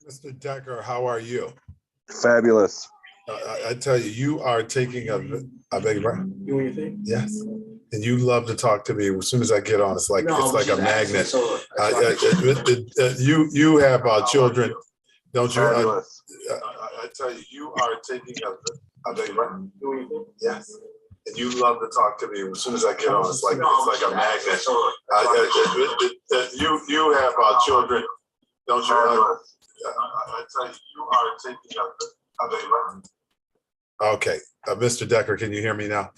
Mr. Decker, how are you? Fabulous. I tell you, you are taking a big breath. You want your thing? Yes. And you love to talk to me. As soon as I get on, it's like a magnet. You have children, don't you? Fabulous. I tell you, you are taking a big breath. You want your thing? Yes. And you love to talk to me. As soon as I get on, it's like a magnet. You have children, don't you? I tell you, you are taking a big breath. Okay, Mr. Decker, can you hear me now?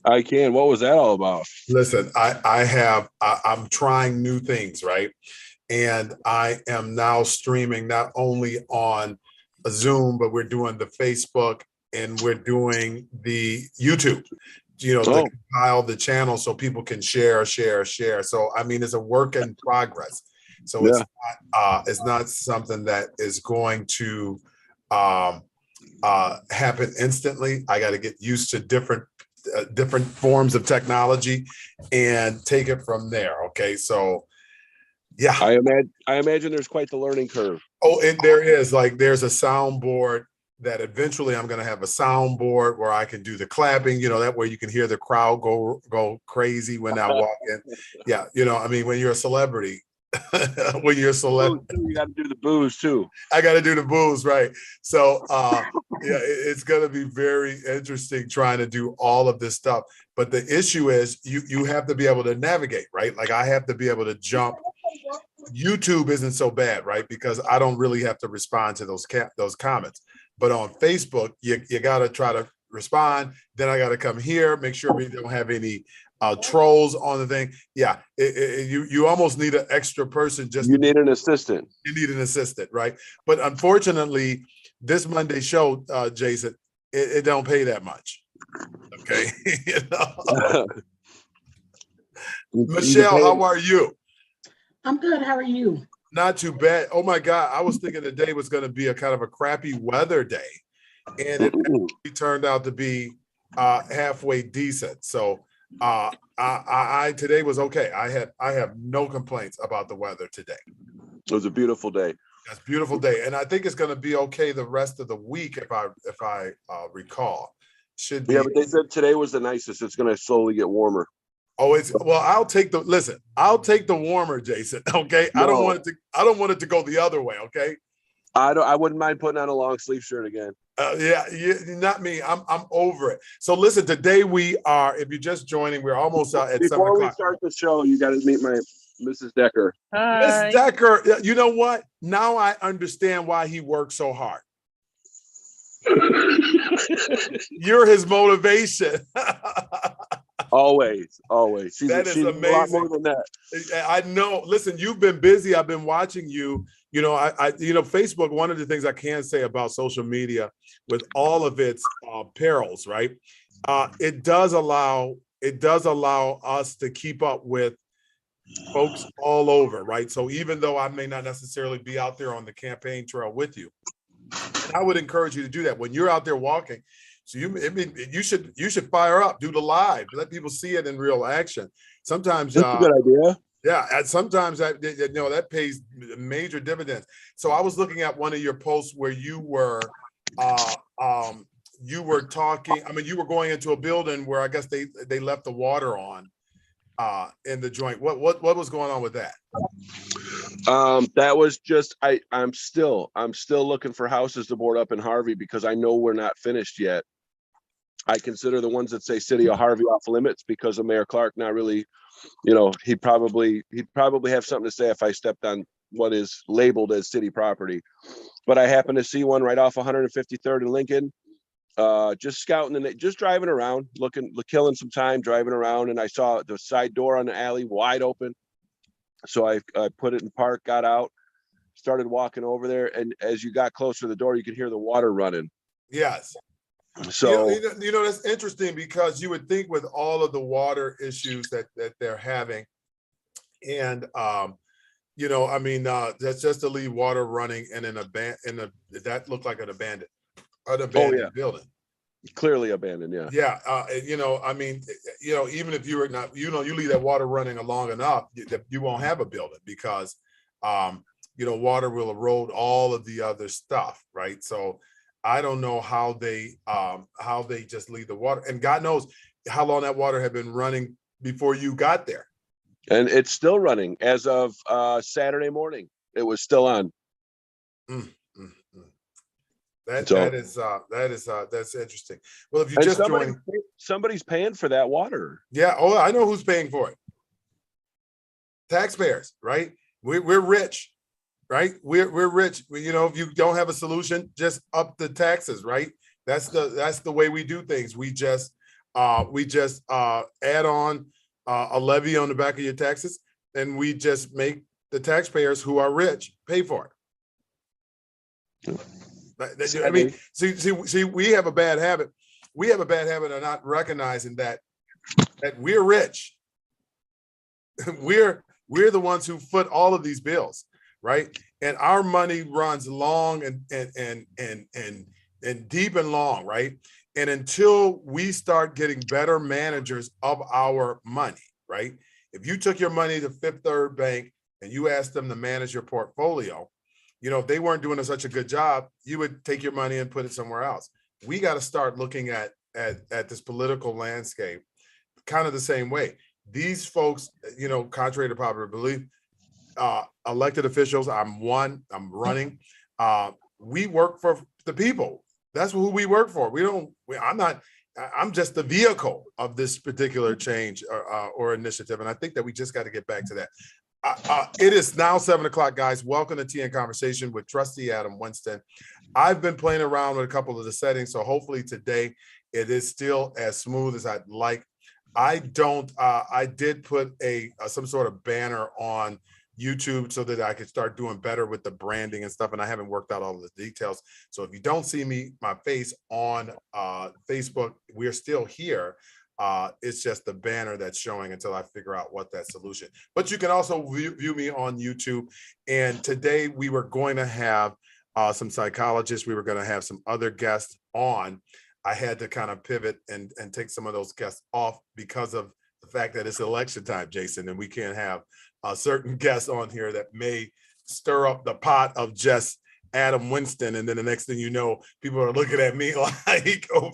I can. What was that all about? Listen, I'm trying new things, right? And I am now streaming not only on Zoom, but we're doing the Facebook and we're doing the YouTube, to compile the channel so people can share. So, I mean, it's a work in progress. So it's not something that is going to happen instantly. I got to get used to different forms of technology and take it from there. Okay, so yeah, I imagine there's quite the learning curve. Oh, there is. Like, there's a soundboard that eventually I'm going to have a soundboard where I can do the clapping. That way you can hear the crowd go crazy when I walk in. Yeah, I mean, when you're a celebrity. When you're a celebrity, you got to do the booze too. I got to do the booze, right? So yeah, it's going to be very interesting trying to do all of this stuff. But the issue is you have to be able to navigate, right? Like, I have to be able to jump. YouTube isn't so bad, right? Because I don't really have to respond to those comments. But on Facebook, you got to try to respond. Then I got to come here, make sure we don't have any trolls on the thing. Yeah, you almost need an extra person. You need an assistant. You need an assistant, right? But unfortunately, this Monday show, Jason, it don't pay that much. Okay. Michelle, how are you? I'm good. How are you? Not too bad. Oh my God, I was thinking today was going to be a kind of a crappy weather day, and it actually turned out to be halfway decent. So I today was okay. I have no complaints about the weather today. It was a beautiful day. That's a beautiful day, and I think it's going to be okay the rest of the week if I recall. Should be. Yeah, but they said today was the nicest. It's going to slowly get warmer. Oh, I'll take the warmer, Jason. Okay. No. I don't want it to go the other way. Okay. I wouldn't mind putting on a long sleeve shirt again. Yeah, not me. I'm over it. So listen, today we are, if you're just joining, we're almost at 7 o'clock. Before we start the show, you got to meet my Mrs. Decker. Hi. Miss Decker, you know what? Now I understand why he works so hard. You're his motivation. Always. She's amazing. A lot more than that. I know. Listen, you've been busy. I've been watching you. Facebook. One of the things I can say about social media, with all of its perils, right? It does allow us to keep up with folks all over, right? So even though I may not necessarily be out there on the campaign trail with you, I would encourage you to do that when you're out there walking. So you should fire up, do the live, let people see it in real action. Sometimes that's a good idea. Yeah, and sometimes that pays major dividends. So I was looking at one of your posts where you were talking. I mean, you were going into a building where I guess they left the water on in the joint. What was going on with that? That was just I'm still looking for houses to board up in Harvey because I know we're not finished yet. I consider the ones that say City of Harvey off limits because of Mayor Clark not really, he'd probably have something to say if I stepped on what is labeled as city property. But I happened to see one right off 153rd and Lincoln, just scouting and just driving around, killing some time driving around, and I saw the side door on the alley wide open. So I put it in park, got out, started walking over there, and as you got closer to the door, you could hear the water running. Yes. So that's interesting because you would think with all of the water issues that they're having, and that's just to leave water running in that looked like an abandoned building. Clearly abandoned, yeah. Yeah, even if you were not, you leave that water running long enough, you won't have a building because water will erode all of the other stuff, right? So I don't know how they just leave the water, and God knows how long that water had been running before you got there. And it's still running as of Saturday morning. It was still on. Mm, mm, mm. That's interesting. Well, if you And just joined, somebody's paying for that water. yeah. Oh, I know who's paying for it. Taxpayers, right? We're rich, right? We're rich. If you don't have a solution, just up the taxes, right? That's the way we do things. We just add on a levy on the back of your taxes, and we just make the taxpayers who are rich pay for it. I mean, see, we have a bad habit. We have a bad habit of not recognizing that we're rich. We're the ones who foot all of these bills, right? And our money runs long and deep and long, right? And until we start getting better managers of our money, right? If you took your money to Fifth Third Bank and you asked them to manage your portfolio, if they weren't doing such a good job, you would take your money and put it somewhere else. We got to start looking at this political landscape kind of the same way. These folks, contrary to popular belief, elected officials, I'm running. We work for the people. That's who we work for. I'm just the vehicle of this particular change or initiative. And I think that we just got to get back to that. It is now 7:00, guys. Welcome to TN Conversation with Trustee Adam Winston. I've been playing around with a couple of the settings, so hopefully today it is still as smooth as I'd like. I did put some sort of banner on YouTube so that I could start doing better with the branding and stuff, and I haven't worked out all of the details. So if you don't see my face on Facebook, we're still here. It's just the banner that's showing until I figure out what that solution. But you can also view me on YouTube. And today we were going to have some psychologists. We were going to have some other guests on. I had to kind of pivot and take some of those guests off because of the fact that it's election time, Jason, and we can't have certain guests on here that may stir up the pot of just Adam Winston, and then the next thing you know, people are looking at me like, oh,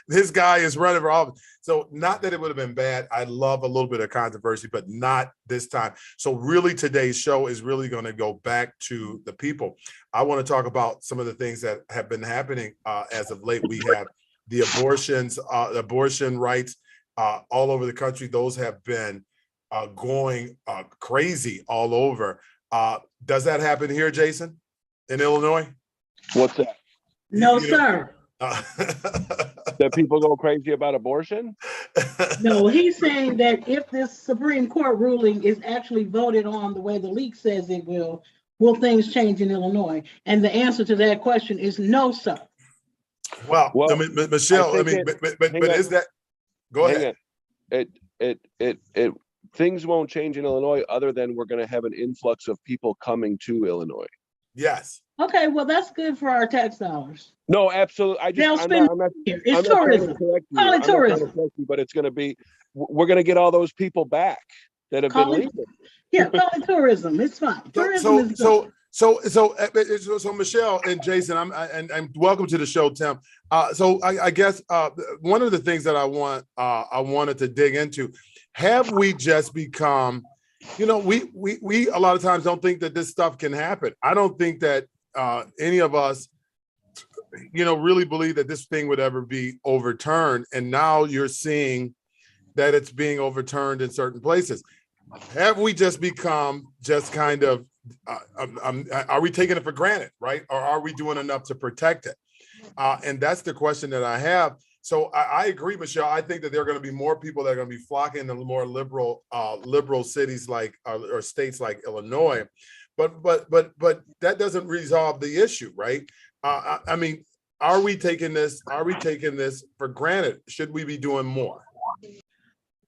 this guy is running for office. So not that it would have been bad. I love a little bit of controversy, but not this time. So really today's show is really going to go back to the people. I want to talk about some of the things that have been happening as of late. We have the abortion rights all over the country. Those have been going crazy all over. Does that happen here, Jason? In Illinois? What's that? No, sir. That people go crazy about abortion? No, he's saying that if this Supreme Court ruling is actually voted on the way the leak says it will things change in Illinois? And the answer to that question is no, sir. Well, Michelle, but is that? Go ahead. It things won't change in Illinois other than we're going to have an influx of people coming to Illinois. Yes. Okay, well, that's good for our tax dollars. No, absolutely. It's tourism. Call it tourism. But it's going to be, we're going to get all those people back that have been leaving. Yeah, call it tourism. It's fine. So Michelle and Jason, I'm welcome to the show, Tim. So I guess one of the things that I wanted to dig into, have we just become, we a lot of times don't think that this stuff can happen. I don't think that any of us, really believe that this thing would ever be overturned. And now you're seeing that it's being overturned in certain places. Have we just become just kind of, are we taking it for granted, right? Or are we doing enough to protect it? And that's the question that I have. So I agree, Michelle. I think that there are going to be more people that are going to be flocking to more liberal cities like or states like Illinois, but that doesn't resolve the issue, right? I mean, are we taking this for granted? Should we be doing more?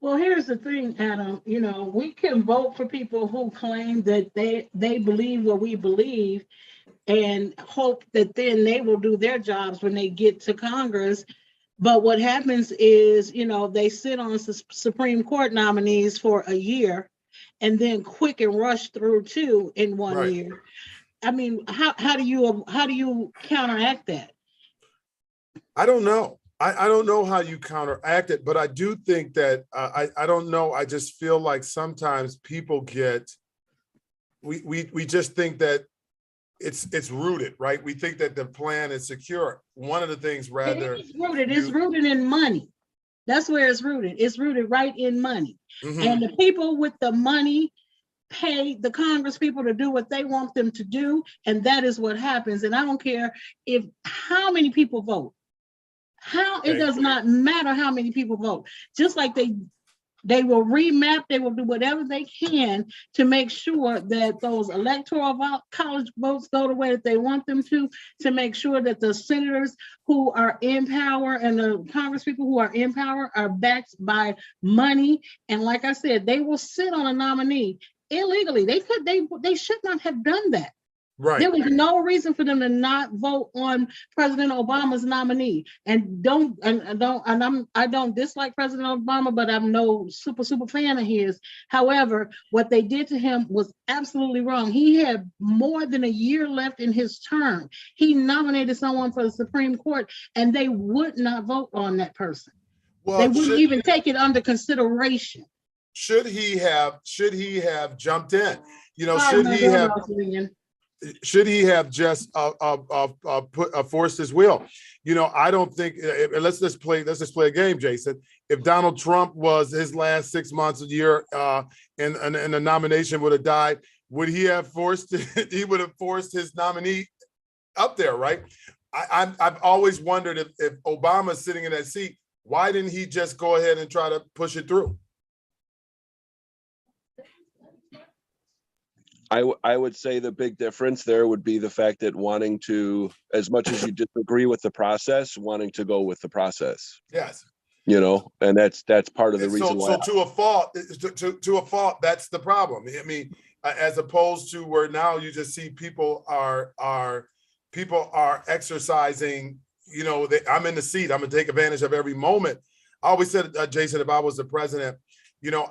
Well, here's the thing, Adam. We can vote for people who claim that they believe what we believe and hope that then they will do their jobs when they get to Congress. But what happens is, they sit on Supreme Court nominees for a year and then quick and rush through two in one Right. year. I mean, how do you counteract that? I don't know. I don't know how you counteract it, but I do think that I don't know. I just feel like sometimes people we just think that it's rooted, right? We think that the plan is secure. One of the things rather It's rooted. It's rooted in money. That's where it's rooted. It's rooted right in money. And the people with the money pay the Congress people to do what they want them to do, and that is what happens. And I don't care if how many people vote. It does not matter how many people vote. Just like they will remap, they will do whatever they can to make sure that those electoral college votes go the way that they want them to make sure that the senators who are in power and the Congress people who are in power are backed by money. And like I said, they will sit on a nominee illegally. They should not have done that. right. There was no reason for them to not vote on President Obama's nominee. I don't dislike President Obama, but I'm no super fan of his. However, what they did to him was absolutely wrong. He had more than a year left in his term. He nominated someone for the Supreme Court, and they would not vote on that person. Well, they wouldn't even take it under consideration. Should he have jumped in? You know, should he have just forced his will? You know, I don't think. Let's just play a game, Jason. If Donald Trump was his last 6 months, a year, and the nomination would have died, would he have forced? He would have forced his nominee up there, right? I've always wondered if Obama's sitting in that seat, why didn't he just go ahead and try to push it through? I would say the big difference there would be the fact that wanting to, as much as you disagree with the process, wanting to go with the process. Yes. You know, and that's part of the reason why. So to a fault, that's the problem. I mean, as opposed to where now you just see people are exercising. You know, I'm in the seat. I'm gonna take advantage of every moment. I always said, Jason, if I was the president, you know,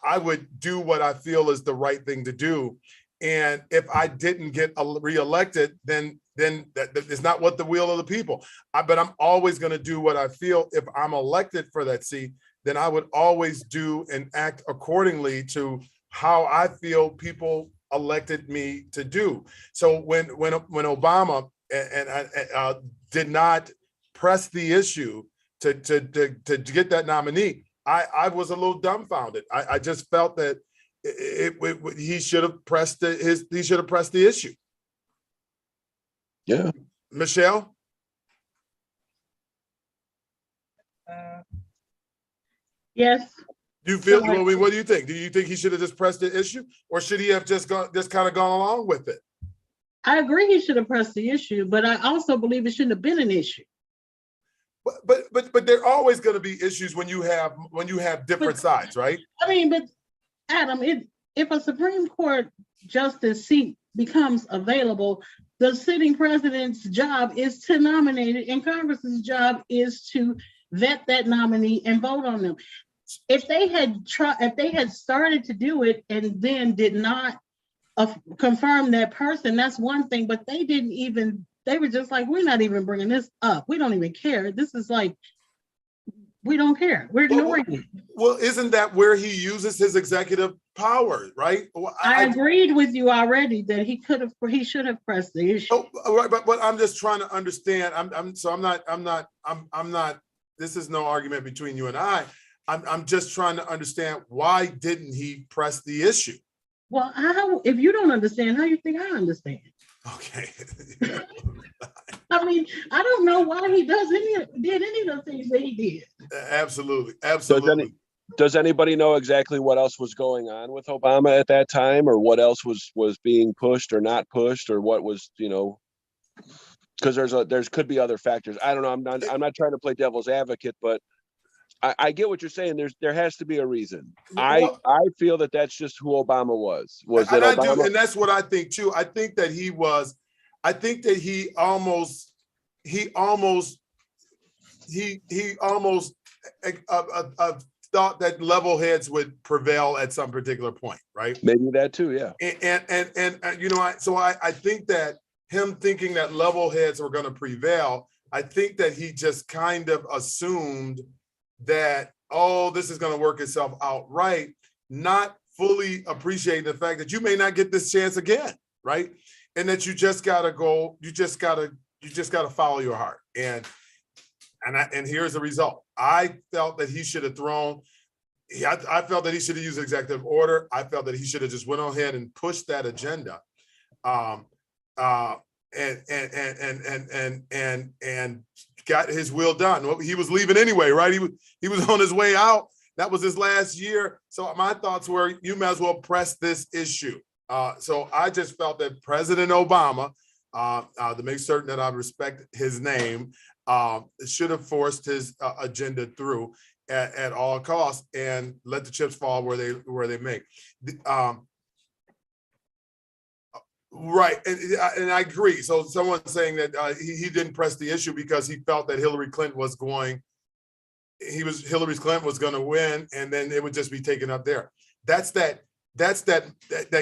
I would do what I feel is the right thing to do. And if I didn't get reelected, then that is not what the will of the people. But I'm always going to do what I feel. If I'm elected for that seat, then I would always do and act accordingly to how I feel people elected me to do. So when Obama did not press the issue to get that nominee, I was a little dumbfounded. I just felt that he should have pressed the issue. Yeah. Michelle? Yes. You feel? I mean, what do you think? Do you think he should have just pressed the issue, or should he have just kind of gone along with it? I agree he should have pressed the issue, but I also believe it shouldn't have been an issue. But there are always going to be issues when you have different sides, right? I mean, but Adam, if a Supreme Court justice seat becomes available, the sitting president's job is to nominate it, and Congress's job is to vet that nominee and vote on them. If they had started to do it and then did not confirm that person, that's one thing. But they didn't even. They were just like, we're not even bringing this up. We don't even care. This is like, we don't care. We're ignoring it. Well, isn't that where he uses his executive power, right? I agreed with you already that he should have pressed the issue. Oh, right, but I'm just trying to understand. I'm not. This is no argument between you and I. I'm just trying to understand, why didn't he press the issue? Well, if you don't understand, how you think I understand? Okay. I mean, I don't know why he did any of the things that he did. Absolutely. Does anybody know exactly what else was going on with Obama at that time, or what else was being pushed or not pushed, or what was, you know, because there could be other factors. I don't know. I'm not trying to play devil's advocate, but I get what you're saying. There has to be a reason. I feel that that's just who Obama was. And I do, and that's what I think too. I think that he almost thought that level heads would prevail at some particular point, right? Maybe that too, yeah. And you know, I think that him thinking that level heads were going to prevail, I think that he just kind of assumed that, oh, this is going to work itself out right, not fully appreciating the fact that you may not get this chance again, right? And that you just gotta go, you just gotta follow your heart. And here's the result. I felt that he should have thrown. I felt that he should have used executive order. I felt that he should have just went on ahead and pushed that agenda, and got his will done. Well, he was leaving anyway, right? He was on his way out. That was his last year. So my thoughts were, you might as well press this issue. So I just felt that President Obama, to make certain that I respect his name, should have forced his agenda through at all costs and let the chips fall where they may. Right, and I agree. So someone's saying that he didn't press the issue because he felt that Hillary Clinton was going to win, and then it would just be taken up there. That's that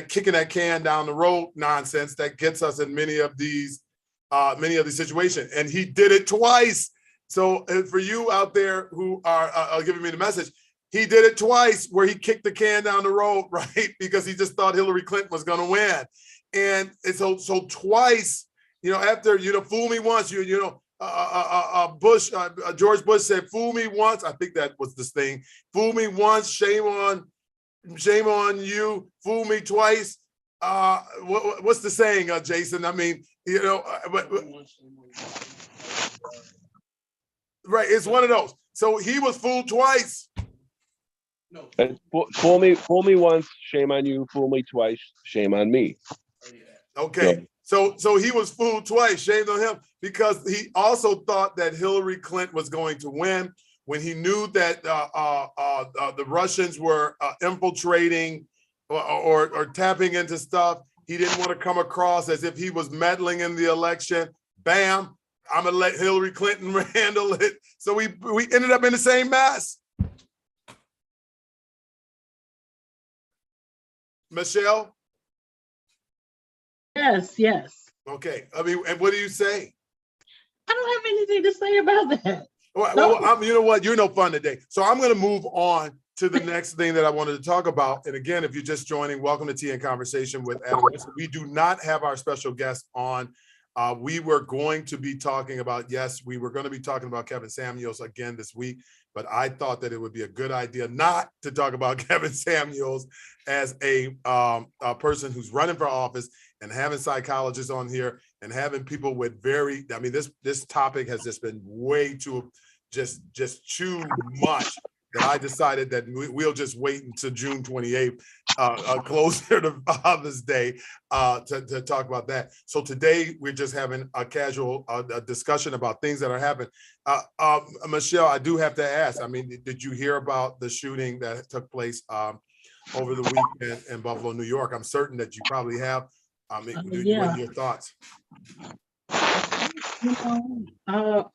kicking that can down the road nonsense that gets us in many of these situations. And he did it twice. So for you out there who are giving me the message, he did it twice where he kicked the can down the road, right? Because he just thought Hillary Clinton was going to win. And so twice, after, fool me once, George Bush said, fool me once. I think that was this thing. Fool me once, shame on you. Fool me twice. What's the saying, Jason? I mean, right. It's one of those. So he was fooled twice. No. Fool me once, shame on you. Fool me twice, shame on me. Okay. So he was fooled twice, shame on him, because he also thought that Hillary Clinton was going to win when he knew that the Russians were infiltrating or tapping into stuff. He didn't want to come across as if he was meddling in the election. Bam, I'm gonna let Hillary Clinton handle it. So we ended up in the same mess. Michelle? Yes. Okay. I mean, and what do you say? I don't have anything to say about that. Well, you know what? You're no fun today. So I'm going to move on to the next thing that I wanted to talk about. And again, if you're just joining, welcome to Tea and Conversation with Adam Winston. We do not have our special guest on. We were going to be talking about, we were going to be talking about Kevin Samuels again this week, but I thought that it would be a good idea not to talk about Kevin Samuels as a person who's running for office and having psychologists on here and having people with this topic has just been way too, just too much, that I decided that we'll just wait until June 28th, closer to Father's Day, to talk about that. So today we're just having a casual discussion about things that are happening. Michelle, I do have to ask, I mean, did you hear about the shooting that took place over the weekend in Buffalo, New York? I'm certain that you probably have. I mean, what are your thoughts?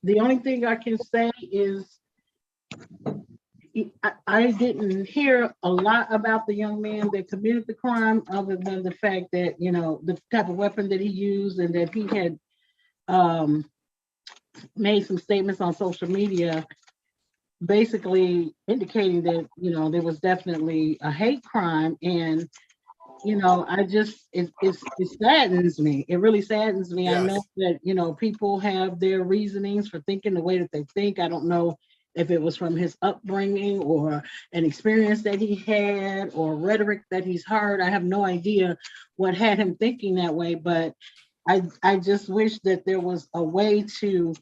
The only thing I can say is I didn't hear a lot about the young man that committed the crime, other than the fact that, the type of weapon that he used, and that he had made some statements on social media basically indicating that, there was definitely a hate crime. And it saddens me. It really saddens me. Yes. I know that, people have their reasonings for thinking the way that they think. I don't know if it was from his upbringing or an experience that he had or rhetoric that he's heard. I have no idea what had him thinking that way, but I just wish that there was a way to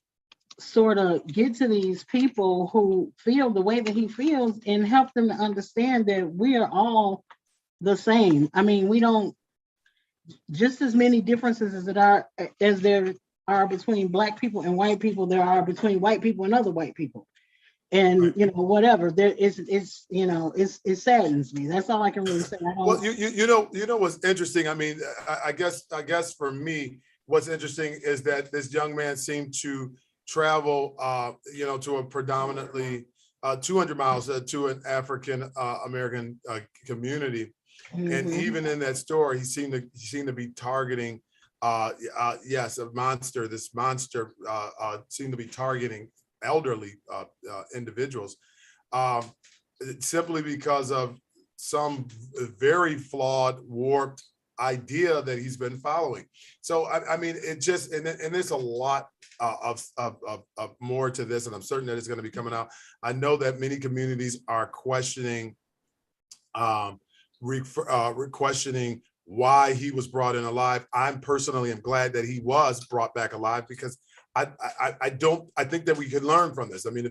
sort of get to these people who feel the way that he feels and help them to understand that we are all the same. I mean, we don't, just as many differences as there are between Black people and white people, there are between white people and other white people. And whatever, there is, it saddens me. That's all I can really say. Well, you know what's interesting. I mean, I guess for me, what's interesting is that this young man seemed to travel, to a predominantly 200 miles to an African American community. And even in that story, he seemed to be targeting, yes, a monster. This monster seemed to be targeting elderly individuals, simply because of some very flawed, warped idea that he's been following. So I mean, it just and there's a lot of more to this, and I'm certain that it's going to be coming out. I know that many communities are questioning, questioning why he was brought in alive. I'm personally am glad that he was brought back alive, because I think that we could learn from this. I mean,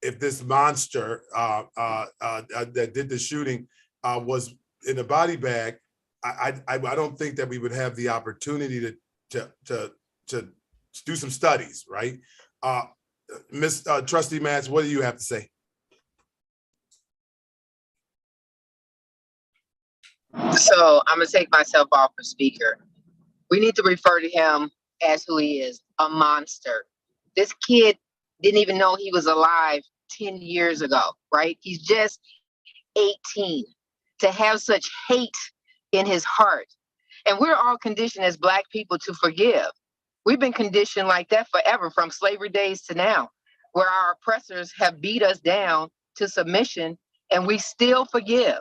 if this monster that did the shooting was in a body bag, I don't think that we would have the opportunity to do some studies, right? Miss Trustee Matz, what do you have to say? So I'm gonna take myself off the speaker. We need to refer to him as who he is, a monster. This kid didn't even know he was alive 10 years ago, right? He's just 18. To have such hate in his heart. And we're all conditioned as Black people to forgive. We've been conditioned like that forever, from slavery days to now, where our oppressors have beat us down to submission, and we still forgive.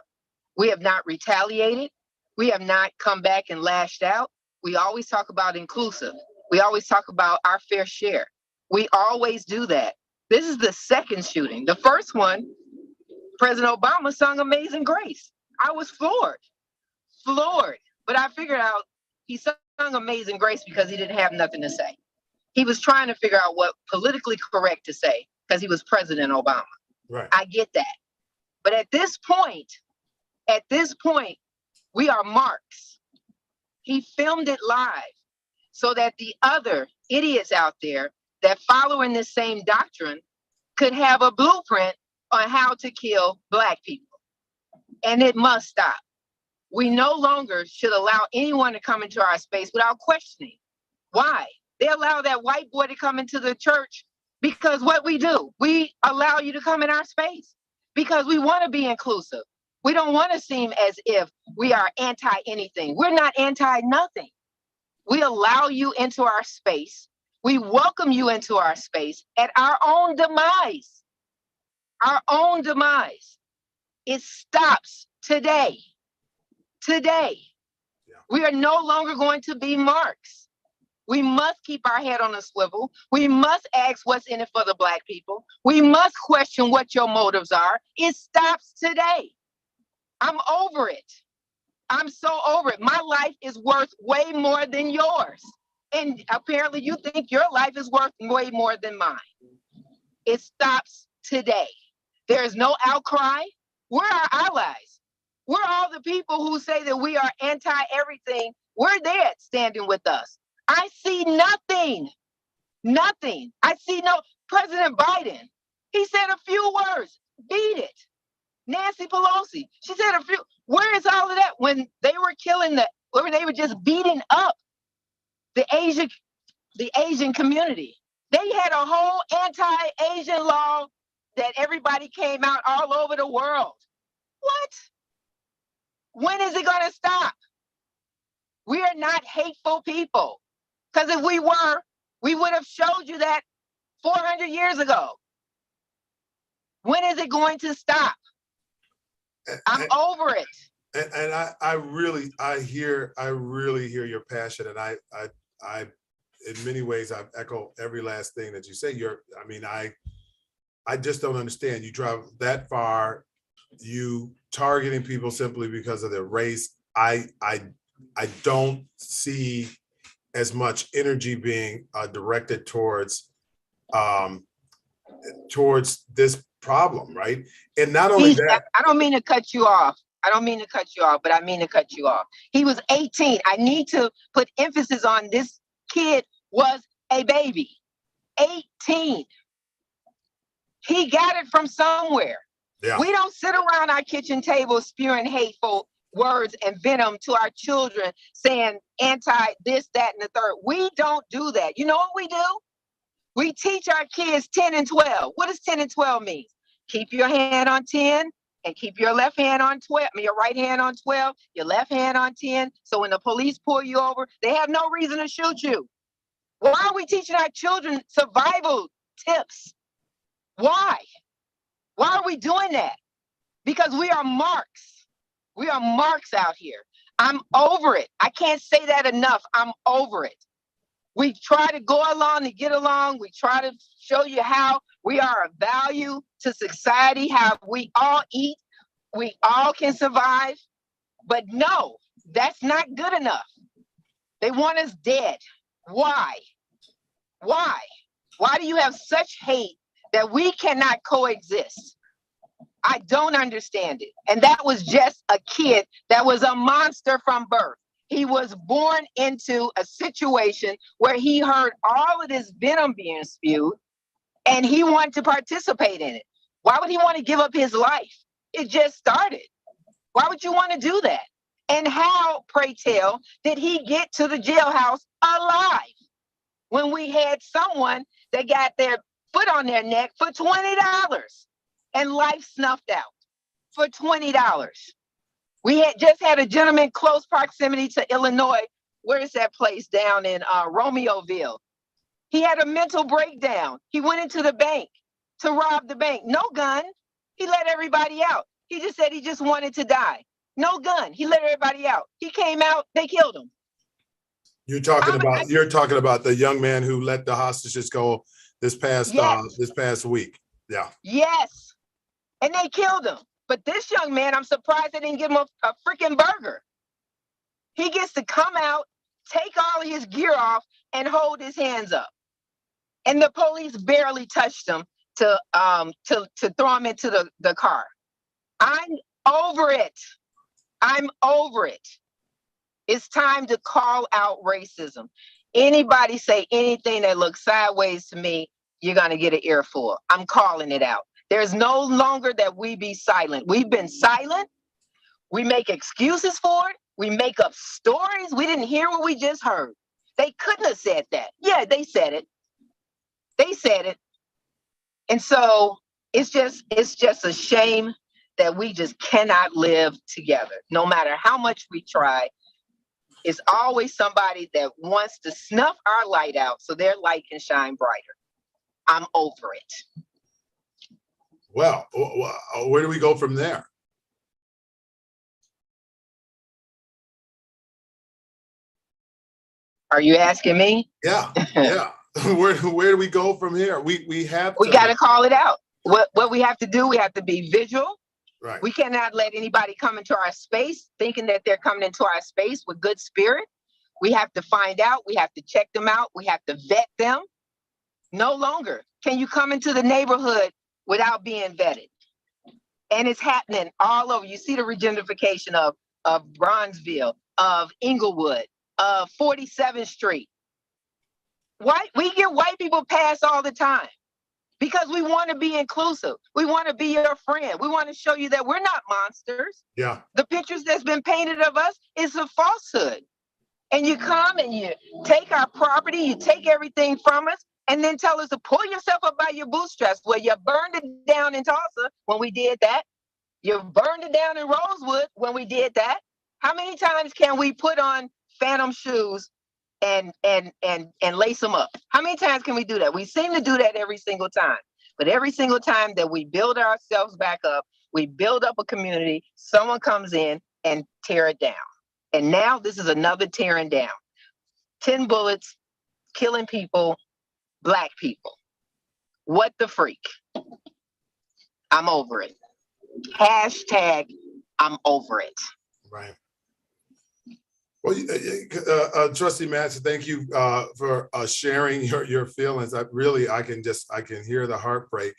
We have not retaliated. We have not come back and lashed out. We always talk about inclusive. We always talk about our fair share. We always do that. This is the second shooting. The first one, President Obama sung Amazing Grace. I was floored. But I figured out he sung Amazing Grace because he didn't have nothing to say. He was trying to figure out what politically correct to say because he was President Obama. Right. I get that. But at this point, we are marks. He filmed it live so that the other idiots out there that follow in this same doctrine could have a blueprint on how to kill Black people. And it must stop. We no longer should allow anyone to come into our space without questioning. Why? They allow that white boy to come into the church because what we do, we allow you to come in our space because we want to be inclusive. We don't want to seem as if we are anti anything. We're not anti nothing. We allow you into our space. We welcome you into our space at our own demise. Our own demise. It stops today. Today. Yeah. We are no longer going to be marks. We must keep our head on a swivel. We must ask what's in it for the Black people. We must question what your motives are. It stops today. I'm over it. I'm so over it. My life is worth way more than yours. And apparently you think your life is worth way more than mine. It stops today. There is no outcry. We're our allies. We're all the people who say that we are anti-everything. We're there standing with us. I see nothing. Nothing. I see no President Biden. He said a few words. Beat it. Nancy Pelosi. She said a few. Where is all of that when they were killing when they were just beating up the Asian community? They had a whole anti-Asian law that everybody came out all over the world. What? When is it going to stop? We are not hateful people. Because if we were, we would have showed you that 400 years ago. When is it going to stop? I'm over it. And I really hear your passion, and I in many ways I echo every last thing that you say. I just don't understand. You travel that far, you targeting people simply because of their race. I don't see as much energy being directed towards this problem, right? And not only that, I don't mean to cut you off. But I mean to cut you off. He was 18. I need to put emphasis on this kid was a baby. 18. He got it from somewhere. yeah. We don't sit around our kitchen table spewing hateful words and venom to our children saying anti this, that, and the third. We don't do that. You know what we do? We teach our kids 10 and 12. What does 10 and 12 mean? Keep your hand on 10 and keep your left hand on 12, your right hand on 12, your left hand on 10. So when the police pull you over, they have no reason to shoot you. Why are we teaching our children survival tips? Why? Why are we doing that? Because we are marks. We are marks out here. I'm over it. I can't say that enough. I'm over it. We try to go along to get along. We try to show you how we are a value to society, how we all eat, we all can survive. But no, that's not good enough. They want us dead. Why? Why? Why do you have such hate that we cannot coexist? I don't understand it. And that was just a kid that was a monster from birth. He was born into a situation where he heard all of this venom being spewed and he wanted to participate in it. Why would he want to give up his life? It just started. Why would you want to do that? And how, pray tell, did he get to the jailhouse alive when we had someone that got their foot on their neck for $20 and life snuffed out for $20? We had just had a gentleman close proximity to Illinois. Where is that place down in Romeoville? He had a mental breakdown. He went into the bank to rob the bank. No gun. He let everybody out. He just said he just wanted to die. No gun. He let everybody out. He came out. They killed him. You're talking about the young man who let the hostages go this past week. Yeah. Yes. And they killed him. But this young man, I'm surprised they didn't give him a freaking burger. He gets to come out, take all of his gear off, and hold his hands up. And the police barely touched him to throw him into the car. I'm over it. I'm over it. It's time to call out racism. Anybody say anything that looks sideways to me, you're going to get an earful. I'm calling it out. There's no longer that we be silent. We've been silent. We make excuses for it. We make up stories. We didn't hear what we just heard. They couldn't have said that. Yeah, they said it. They said it. And so it's just a shame that we just cannot live together. No matter how much we try, it's always somebody that wants to snuff our light out so their light can shine brighter. I'm over it. Well, where do we go from there? Are you asking me? Yeah, yeah. Where do we go from here? We got to call it out. What we have to do, we have to be vigilant. Right. We cannot let anybody come into our space thinking that they're coming into our space with good spirit. We have to find out. We have to check them out. We have to vet them. No longer can you come into the neighborhood without being vetted. And it's happening all over. You see the regentrification of Bronzeville, of Inglewood, of 47th Street. We get white people pass all the time because we want to be inclusive. We want to be your friend. We want to show you that we're not monsters. Yeah. The pictures that's been painted of us is a falsehood. And you come and you take our property, you take everything from us, and then tell us to pull yourself up by your bootstraps. Well, you burned it down in Tulsa when we did that. You burned it down in Rosewood when we did that. How many times can we put on phantom shoes and lace them up? How many times can we do that? We seem to do that every single time. But every single time that we build ourselves back up, we build up a community, someone comes in and tear it down. And now this is another tearing down. 10 bullets, killing people, Black people. What the freak? I'm over it. Hashtag, I'm over it. Right. Well, Trustee Madsen, thank you for sharing your feelings. I can hear the heartbreak.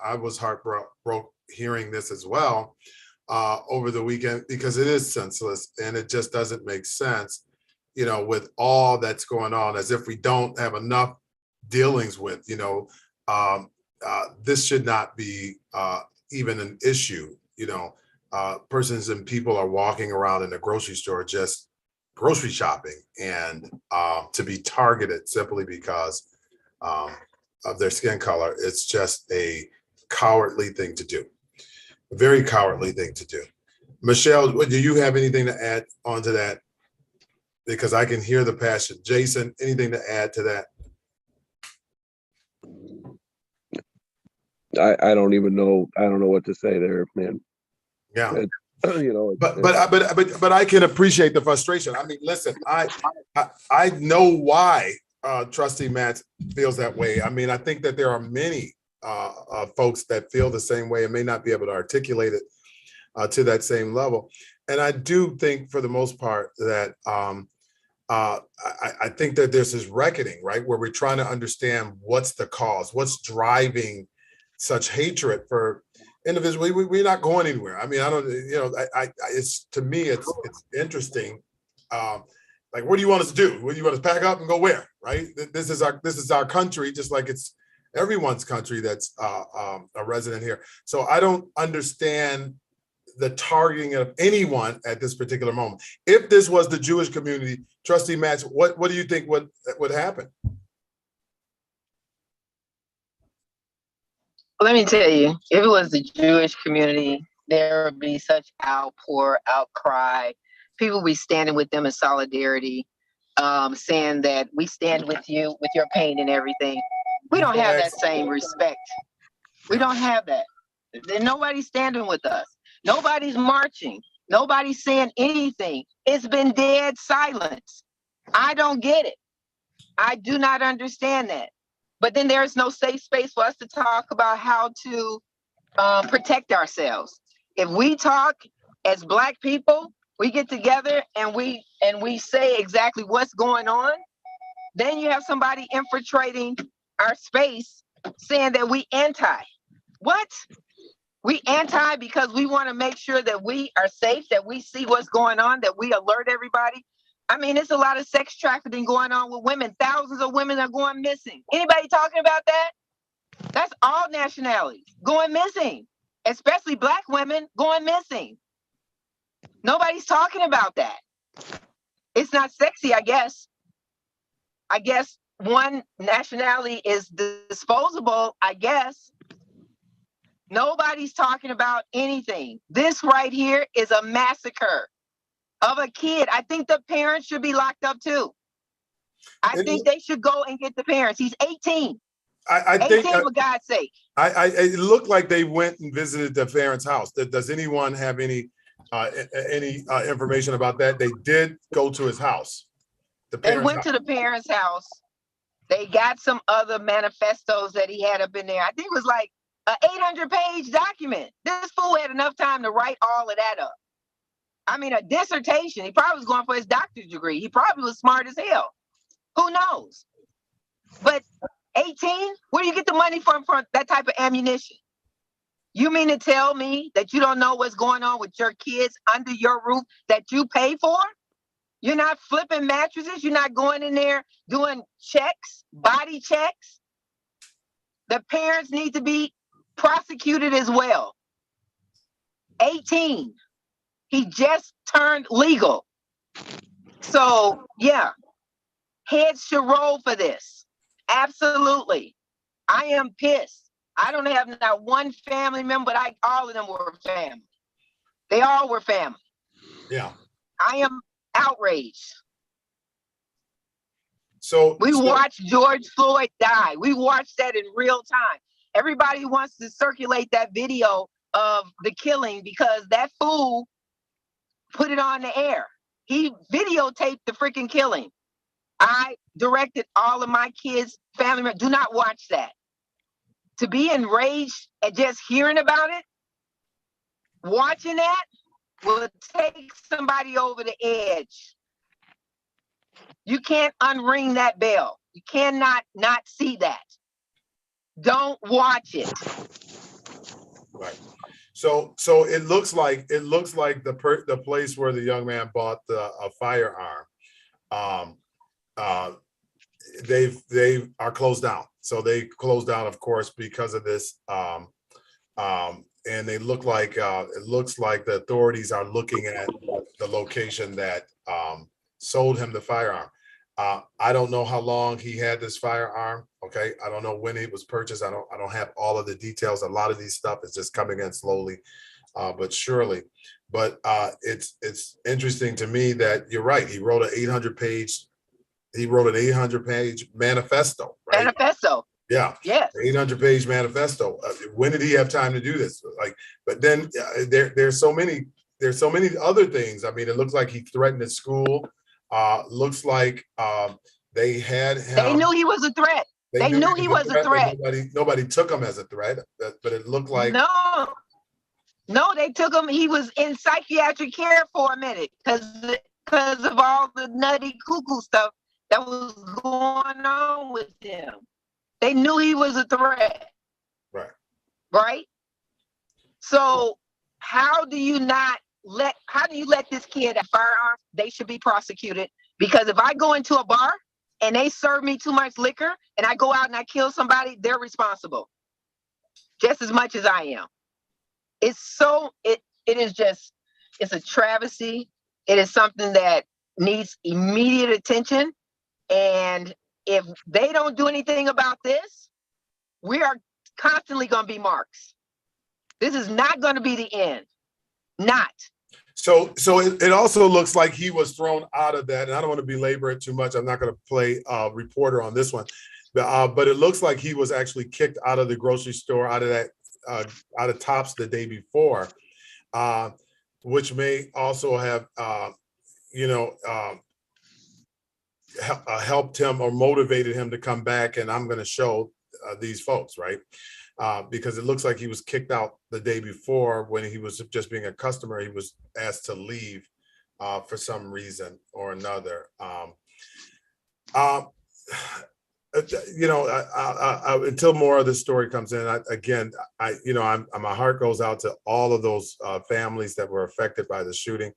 I was heartbroken hearing this as well over the weekend because it is senseless and it just doesn't make sense, with all that's going on, as if we don't have enough dealings with, this should not be even an issue. Persons and people are walking around in the grocery store just grocery shopping and to be targeted simply because of their skin color. It's just a cowardly thing to do. A very cowardly thing to do. Michelle, do you have anything to add onto that? Because I can hear the passion. Jason, anything to add to that? I don't even know. I don't know what to say there, man. Yeah. But I can appreciate the frustration. I mean, listen, I know why Trustee Matt feels that way. I mean, I think that there are many folks that feel the same way and may not be able to articulate it to that same level. And I do think, for the most part, that I think that there's this reckoning, right, where we're trying to understand what's the cause, what's driving such hatred for individuals. We're not going anywhere. I mean, I don't, it's, to me, it's interesting. Like, what do you want us to do? What do you want us to pack up and go where? Right? This is our country, just like it's everyone's country that's a resident here. So I don't understand the targeting of anyone at this particular moment. If this was the Jewish community, Trustee Matz, what do you think would happen? Let me tell you, if it was the Jewish community, there would be such outcry. People would be standing with them in solidarity, saying that we stand with you with your pain and everything. We don't have that same respect. We don't have that. Nobody's standing with us. Nobody's marching. Nobody's saying anything. It's been dead silence. I don't get it. I do not understand that. But then there's no safe space for us to talk about how to protect ourselves. If we talk as Black people, we get together and we say exactly what's going on, then you have somebody infiltrating our space saying that we anti. What? We anti because we want to make sure that we are safe, that we see what's going on, that we alert everybody. I mean, it's a lot of sex trafficking going on with women. Thousands of women are going missing. Anybody talking about that? That's all nationalities going missing, especially Black women going missing. Nobody's talking about that. It's not sexy, I guess. I guess one nationality is disposable, I guess. Nobody's talking about anything. This right here is a massacre of a kid. I think the parents should be locked up too. I think they should go and get the parents. He's 18. I 18, think, for God's sake. It looked like they went and visited the parents' house. Does anyone have any information about that? They did go to his house. They went to the parents' house. They got some other manifestos that he had up in there. I think it was like an 800-page document. This fool had enough time to write all of that up. I mean, a dissertation. He probably was going for his doctorate degree. He probably was smart as hell. Who knows? But 18? Where do you get the money from for that type of ammunition? You mean to tell me that you don't know what's going on with your kids under your roof that you pay for? You're not flipping mattresses. You're not going in there doing checks, body checks. The parents need to be prosecuted as well. 18. He just turned legal. So, yeah, heads should roll for this. Absolutely. I am pissed. I don't have not one family member, but all of them were family. They all were family. Yeah. I am outraged. So we watched George Floyd die. We watched that in real time. Everybody wants to circulate that video of the killing because that fool put it on the air. He videotaped the freaking killing. I directed all of my kids, family members, do not watch that. To be enraged at just hearing about it, watching that will take somebody over the edge. You can't unring that bell. You cannot not see that. Don't watch it. Right. So it looks like the place where the young man bought a firearm, they are closed down. So they closed down, of course, because of this. And they look like it looks like the authorities are looking at the location that sold him the firearm. I don't know how long he had this firearm. Okay, I don't know when it was purchased. I don't have all of the details. A lot of these stuff is just coming in slowly, but surely. But it's interesting to me that you're right. He wrote an 800-page. He wrote an 800-page manifesto, right? Manifesto. Yeah. Yes. 800-page manifesto. When did he have time to do this? Like, but then there's so many other things. I mean, it looks like he threatened at school. Looks like they had him. They knew he was a threat. They knew he was a threat. Nobody took him as a threat, but it looked like no, they took him. He was in psychiatric care for a minute because of all the nutty cuckoo stuff that was going on with him. They knew he was a threat. Right. So how do you let this kid have firearms? They should be prosecuted, because if I go into a bar and they serve me too much liquor and I go out and I kill somebody, they're responsible just as much as I am. It's a travesty. It is something that needs immediate attention. And if they don't do anything about this, we are constantly going to be marks. This is not going to be the end. Not. So it also looks like he was thrown out of that. And I don't want to belabor it too much. I'm not going to play reporter on this one. But it looks like he was actually kicked out of the grocery store, out of Tops the day before, which may also have, helped him or motivated him to come back. And I'm going to show these folks, right? Because it looks like he was kicked out the day before when he was just being a customer. He was asked to leave for some reason or another. Until more of the story comes in, my heart goes out to all of those families that were affected by the shooting.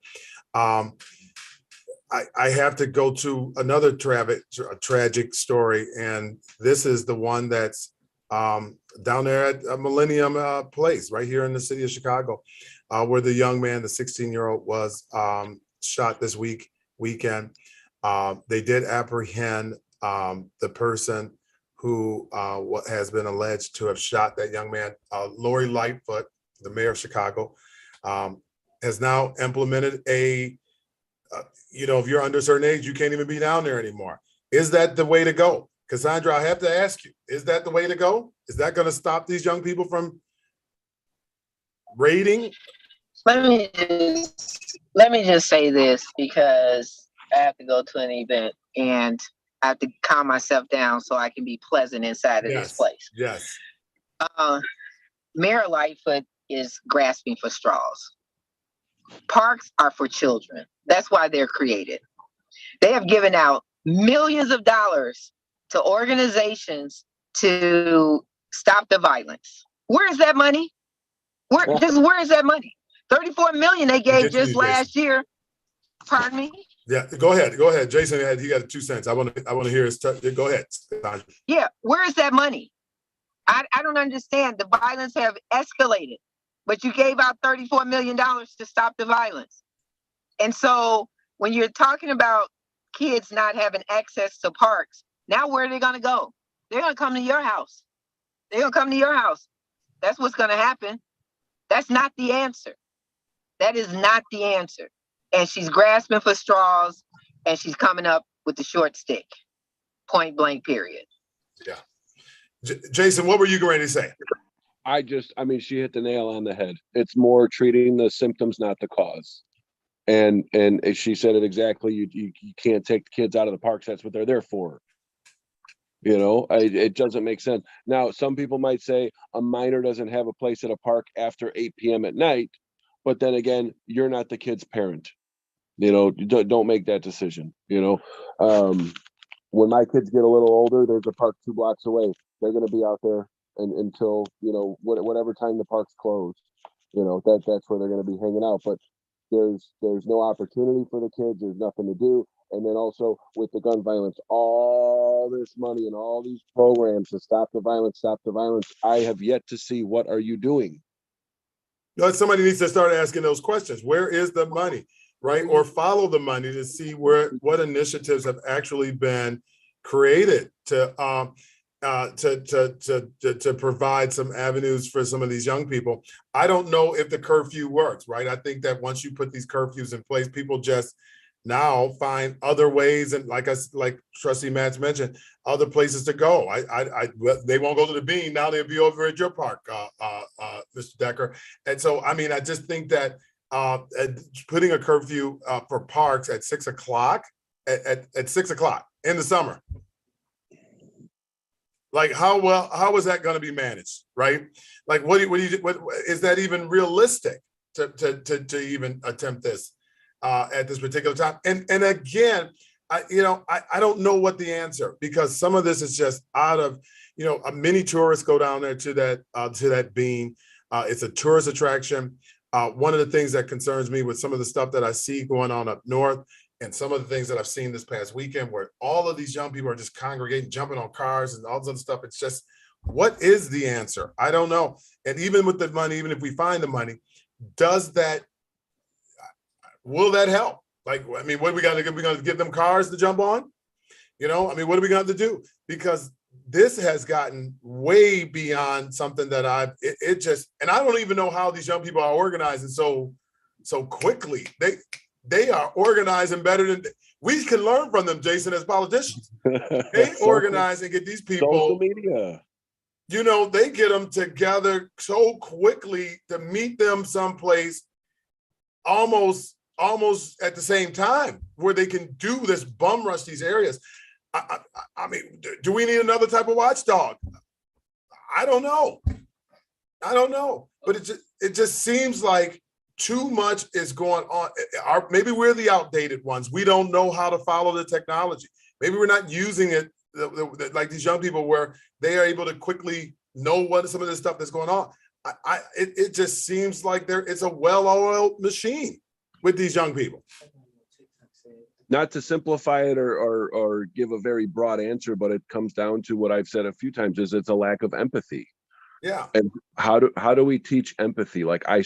I have to go to another tragic story, and this is the one that's down there at Millennium Place, right here in the city of Chicago, where the young man, the 16-year-old, was shot this weekend. They did apprehend the person who has been alleged to have shot that young man. Lori Lightfoot, the mayor of Chicago, has now implemented if you're under a certain age, you can't even be down there anymore. Is that the way to go? Cassandra, I have to ask you, is that the way to go? Is that going to stop these young people from raiding? Let me just say this, because I have to go to an event and I have to calm myself down so I can be pleasant inside of this place. Yes. Mayor Lightfoot is grasping for straws. Parks are for children. That's why they're created. They have given out millions of dollars to organizations to stop the violence. Where is that money? Where is that money? 34 million they gave just last year. Pardon me? Yeah, go ahead. Jason, he got 2 cents. I want to hear his. Go ahead. Yeah, where is that money? I don't understand. The violence have escalated, but you gave out $34 million to stop the violence. And so when you're talking about kids not having access to parks, now where are they going to go? They're going to come to your house. That's what's going to happen. That's not the answer. That is not the answer. And she's grasping for straws, and she's coming up with the short stick. Point blank, period. Yeah. Jason, what were you going to say? She hit the nail on the head. It's more treating the symptoms, not the cause. And she said it exactly. You can't take the kids out of the parks. That's what they're there for. It doesn't make sense. Now, some people might say a minor doesn't have a place at a park after 8 p.m. at night, but then again, you're not the kid's parent. Don't make that decision. When my kids get a little older, there's a park 2 blocks away. They're going to be out there until whatever time the park's closed. That's where they're going to be hanging out. But there's no opportunity for the kids. There's nothing to do. And then also with the gun violence, all this money and all these programs to stop the violence. I have yet to see, what are you doing? Somebody needs to start asking those questions. Where is the money? right? Or follow the money to see what initiatives have actually been created to provide some avenues for some of these young people. I don't know if the curfew works, right? I think that once you put these curfews in place, people just now find other ways, and like Trustee Matz mentioned, other places to go. They won't go to the Bean now; they'll be over at your park, Mr. Decker. And so, I mean, I just think that putting a curfew for parks at 6 o'clock at 6 o'clock in the summer, like how is that going to be managed, right? Like what is that even realistic to even attempt this at this particular time? And again, I don't know what the answer, because some of this is just out of, many tourists go down there to that Bean. It's a tourist attraction. One of the things that concerns me with some of the stuff that I see going on up north, and some of the things that I've seen this past weekend, where all of these young people are just congregating, jumping on cars and all this other stuff. It's just, what is the answer? I don't know. And even with the money, even if we find the money, will that help? Like, I mean, what are we going to do? We're going to give them cars to jump on? I mean, what are we going to do? Because this has gotten way beyond something that and I don't even know how these young people are organizing so quickly. They are organizing better than we can learn from them, Jason, as politicians. They organize and get these people. Social media. They get them together so quickly to meet them someplace almost at the same time, where they can do this bum rush these areas. I mean, do we need another type of watchdog? I don't know. But it just seems like too much is going on. Maybe we're the outdated ones. We don't know how to follow the technology. Maybe we're not using it like these young people, where they are able to quickly know what some of this stuff that's going on. It just seems like it's a well-oiled machine with these young people. Not to simplify it or give a very broad answer, but it comes down to what I've said a few times: is it's a lack of empathy. Yeah. And how do we teach empathy? Like, I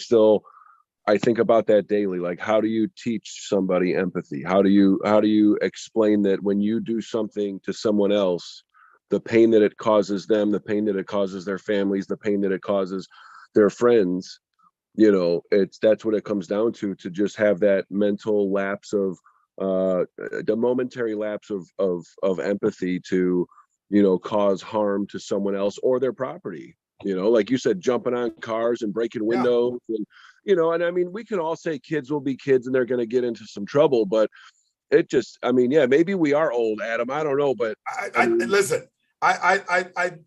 think about that daily. Like, how do you teach somebody empathy? How do you explain that when you do something to someone else, the pain that it causes them, the pain that it causes their families, the pain that it causes their friends, that's what it comes down to just have that mental lapse of the momentary lapse of empathy to, cause harm to someone else or their property. Like you said, jumping on cars and breaking windows. And and I mean, we can all say kids will be kids and they're going to get into some trouble, but it just, I mean, yeah, maybe we are old, Adam. I don't know, but listen, the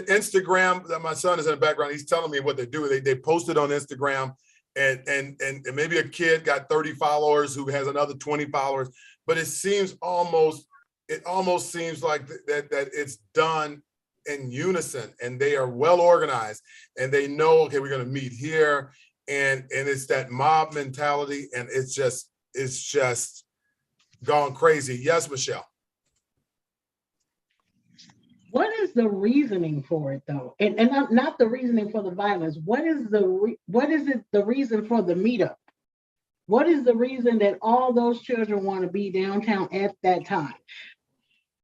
Instagram that my son is in the background, he's telling me what they do. They posted on Instagram, and maybe a kid got 30 followers who has another 20 followers, but it almost seems like that it's done in unison, and they are well organized, and they know, okay, we're going to meet here, and it's that mob mentality, and it's just gone crazy. Yes, Michelle. What is the reasoning for it, though? And not the reasoning for the violence. What is the reason for the meetup? What is the reason that all those children want to be downtown at that time?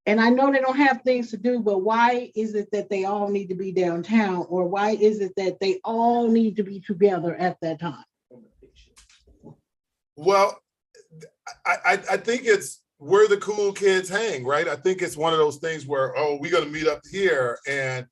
And I know they don't have things to do, but why is it that they all need to be downtown? Or why is it that they all need to be together at that time? Well, I think it's where the cool kids hang, right? I think it's one of those things where, we're going to meet up here, and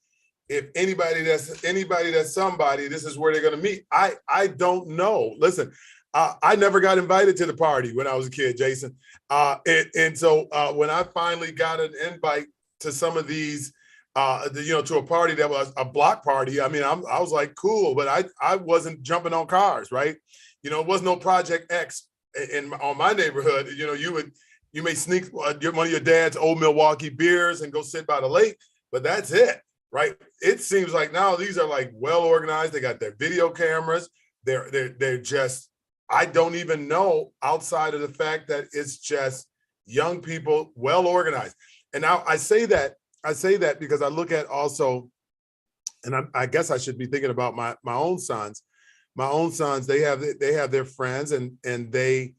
if anybody that's somebody, this is where they're going to meet. I don't know. Listen, I never got invited to the party when I was a kid, Jason. And so when I finally got an invite to some of these, to a party that was a block party, I mean, I was like, cool, but I wasn't jumping on cars, right? It was no Project X on my neighborhood. You may sneak one of your dad's old Milwaukee beers and go sit by the lake, but that's it, right? It seems like now these are like well organized. They got their video cameras. They're just, I don't even know, outside of the fact that it's just young people, well organized. And now I say that because I look at also, and I guess I should be thinking about my own sons, my own sons, they have their friends, and they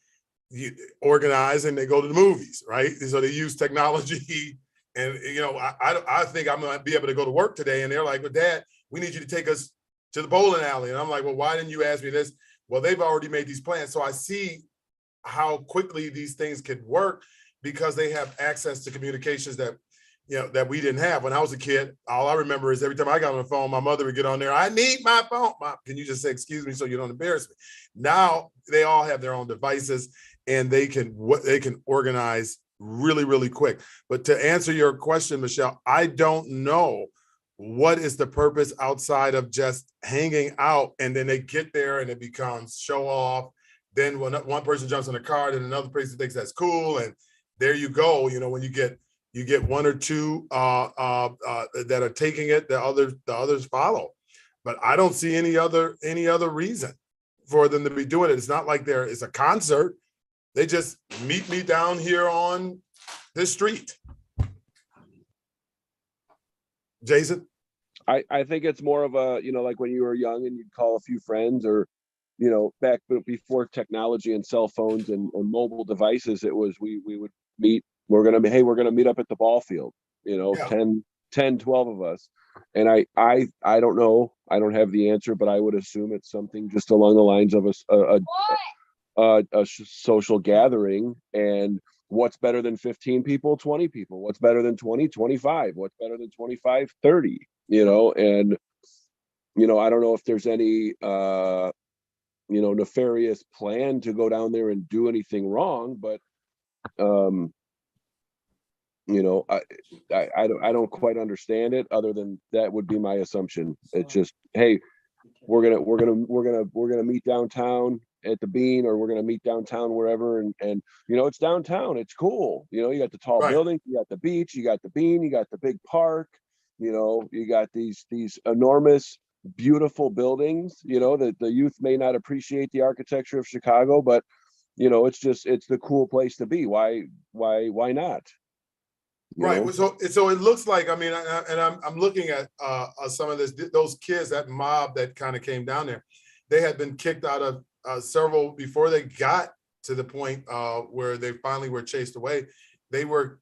organize and they go to the movies, right? So they use technology. And, you know, I think I'm going to be able to go to work today. And they're like, well, Dad, we need you to take us to the bowling alley. And I'm like, well, why didn't you ask me this? Well, they've already made these plans. So I see how quickly these things could work because they have access to communications that, you know, that we didn't have. When I was a kid, all I remember is every time I got on the phone, my mother would get on there. I need my phone. Mom, can you just say, excuse me, so you don't embarrass me? Now they all have their own devices and they can organize really, really quick. But to answer your question, Michelle, I don't know what is the purpose outside of just hanging out, and then they get there and it becomes show off. Then when one person jumps in the car, then another person thinks that's cool, and there you go. You know, when you get one or two that are taking it, the others follow. But I don't see any other reason for them to be doing it. It's not like it's a concert. They just meet me down here on this street. Jason? I think it's more of a, you know, like when you were young and you'd call a few friends, or, you know, back before technology and cell phones and mobile devices, it was, we would meet, we're going to meet up at the ball field, you know, yeah. 10, 12 of us. And I don't know, I don't have the answer, but I would assume it's something just along the lines of a social gathering. And what's better than 15 people, 20 people? What's better than 20, 25? What's better than 25, 30? You know, and, you know, I don't know if there's any, you know, nefarious plan to go down there and do anything wrong, but, you know, I don't quite understand it, other than that would be my assumption. It's just, hey, we're gonna meet downtown at the Bean, or we're gonna meet downtown wherever, and you know, it's downtown, it's cool. You know, you got the tall buildings, you got the beach, you got the Bean, you got the big park. You know, you got these enormous, beautiful buildings. You know, that the youth may not appreciate the architecture of Chicago, but, you know, it's the cool place to be. Why not? Right. Know? So it looks like, I mean, I'm looking at some of those kids, that mob that kind of came down there. They had been kicked out of several before they got to the point where they finally were chased away. They were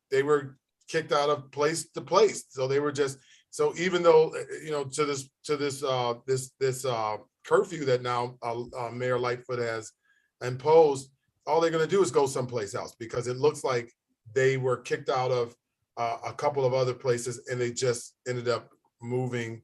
kicked out of place to place. So they were just, so even though, you know, to this curfew that now Mayor Lightfoot has imposed, all they're going to do is go someplace else, because it looks like they were kicked out of a couple of other places, and they just ended up moving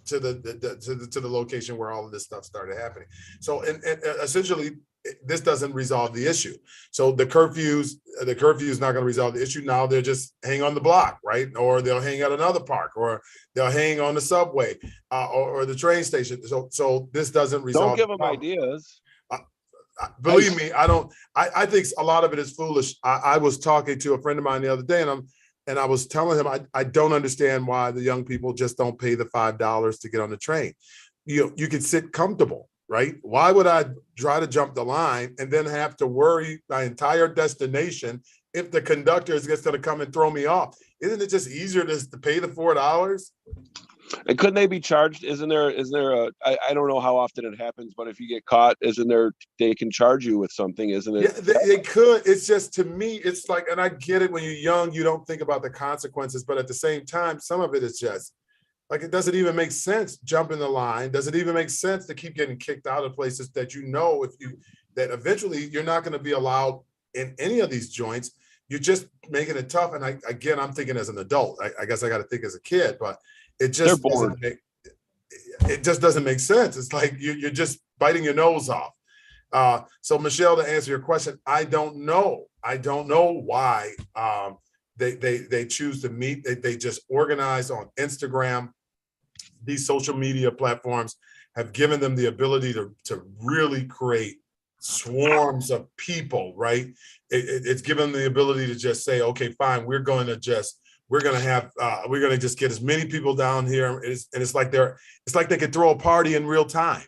to the location where all of this stuff started happening. So and essentially, this doesn't resolve the issue. So the curfew is not going to resolve the issue. Now they're just hang on the block, right? Or they'll hang at another park, or they'll hang on the subway or the train station. So this doesn't resolve. Don't give them ideas. Believe me, I don't. I think a lot of it is foolish. I was talking to a friend of mine the other day, and I was telling him I don't understand why the young people just don't pay the $5 to get on the train. You can sit comfortable. Right? Why would I try to jump the line and then have to worry my entire destination if the conductor is just going to come and throw me off? Isn't it just easier to pay the $4? And couldn't they be charged? Isn't there I don't know how often it happens, but if you get caught, they can charge you with something, isn't it? Yeah, they could. It's just, to me, it's like, and I get it, when you're young, you don't think about the consequences, but at the same time, some of it is just, like, it doesn't even make sense jumping the line. Does it even make sense to keep getting kicked out of places that you know that eventually you're not going to be allowed in any of these joints? You're just making it tough. And I'm thinking as an adult. I guess I got to think as a kid, but it just doesn't make sense. It's like you're just biting your nose off. So Michelle, to answer your question, I don't know. I don't know why they choose to meet. They just organize on Instagram. These social media platforms have given them the ability to really create swarms of people, right? It's given them the ability to just say, okay, fine, we're going to just get as many people down here. And it's like they could throw a party in real time.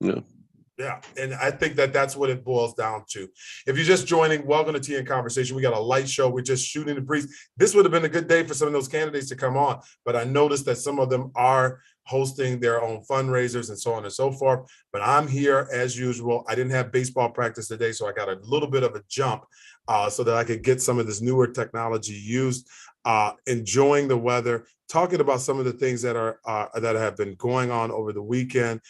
Yeah. Yeah, and I think that's what it boils down to. If you're just joining, welcome to Tea and Conversation. We got a light show. We're just shooting the breeze. This would have been a good day for some of those candidates to come on, but I noticed that some of them are hosting their own fundraisers and so on and so forth. But I'm here as usual. I didn't have baseball practice today, so I got a little bit of a jump so that I could get some of this newer technology used, enjoying the weather, talking about some of the things that are that have been going on over the weekend.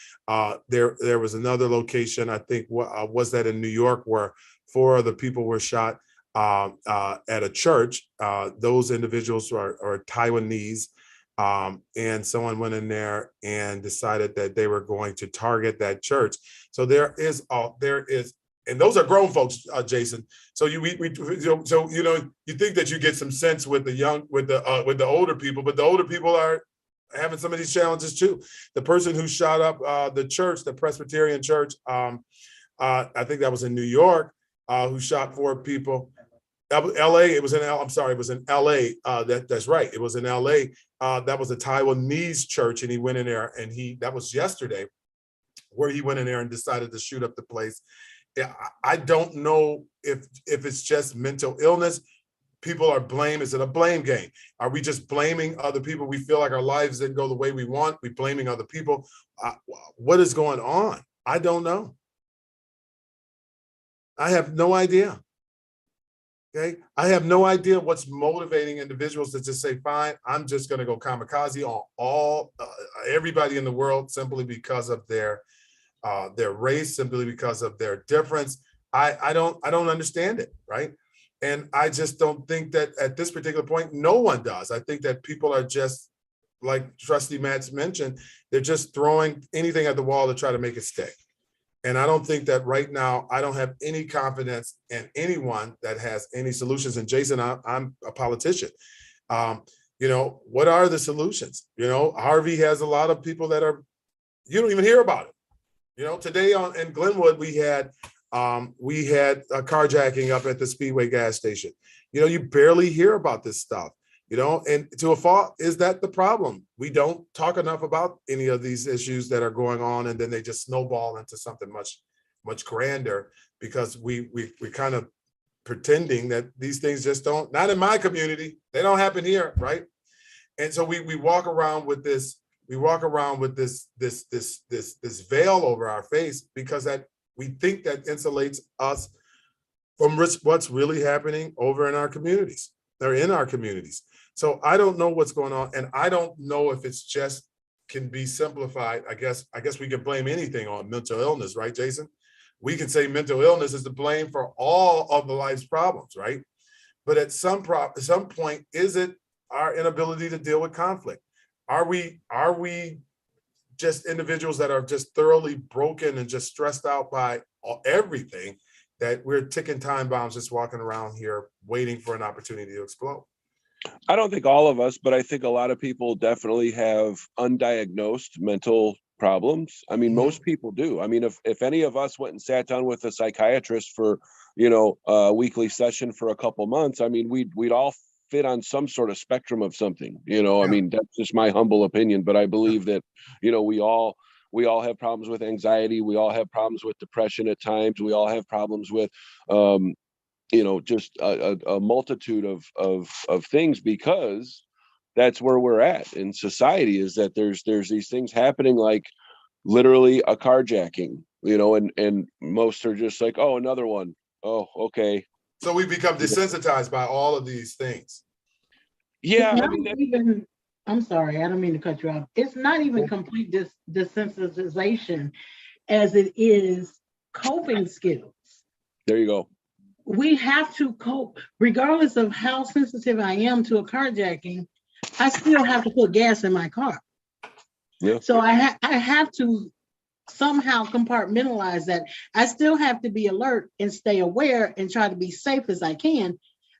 There was another location, I think, was that in New York, where 4 other people were shot at a church. Those individuals are Taiwanese. And someone went in there and decided that they were going to target that church. So there is, and those are grown folks, Jason. So you think that you get some sense with the older people, but the older people are having some of these challenges too. The person who shot up the church, the Presbyterian church, I think that was in New York, who shot 4 people. LA, it was in LA. That's right. It was in LA. That was a Taiwanese church, and he went in there, and that was yesterday, where he went in there and decided to shoot up the place. Yeah, I don't know if it's just mental illness. People are blamed. Is it a blame game? Are we just blaming other people? We feel like our lives didn't go the way we want. We're blaming other people. What is going on? I don't know. I have no idea. Okay, I have no idea what's motivating individuals to just say, fine, I'm just going to go kamikaze on everybody in the world simply because of their race, simply because of their difference. I don't understand it, right? And I just don't think that at this particular point, no one does. I think that people are just, like Trustee Matz mentioned, they're just throwing anything at the wall to try to make it stick. And I don't think that right now, I don't have any confidence in anyone that has any solutions. And Jason, I'm a politician. What are the solutions? Harvey has a lot of people that you don't even hear about it. Today in Glenwood, we had a carjacking up at the Speedway gas station. You barely hear about this stuff. And to a fault, is that the problem? We don't talk enough about any of these issues that are going on, and then they just snowball into something much, much grander because we're kind of pretending that these things just don't, not in my community, they don't happen here, right? And so we walk around with this, this veil over our face because that we think that insulates us from what's really happening over in our communities. They're in our communities. So I don't know what's going on. And I don't know if it's just can be simplified. I guess we can blame anything on mental illness, right, Jason? We can say mental illness is to blame for all of the life's problems, right? But at some point, is it our inability to deal with conflict? Are we just individuals that are just thoroughly broken and just stressed out by everything, that we're ticking time bombs just walking around here waiting for an opportunity to explode? I don't think all of us, but I think a lot of people definitely have undiagnosed mental problems. I mean, most people do. I mean, if any of us went and sat down with a psychiatrist for, a weekly session for a couple months, I mean, we'd all fit on some sort of spectrum of something, Yeah. I mean, that's just my humble opinion, but I believe that, we all have problems with anxiety. We all have problems with depression at times. We all have problems with, just a multitude of things, because that's where we're at in society, is that there's these things happening, like literally a carjacking, and most are just like, oh, another one. Oh, okay. So we become desensitized by all of these things. Yeah. I'm sorry, I don't mean to cut you off. It's not even complete desensitization as it is coping skills. There you go. We have to cope, regardless of how sensitive I am to a carjacking. I still have to put gas in my car. Yeah. So I have to somehow compartmentalize that. I still have to be alert and stay aware and try to be safe as I can.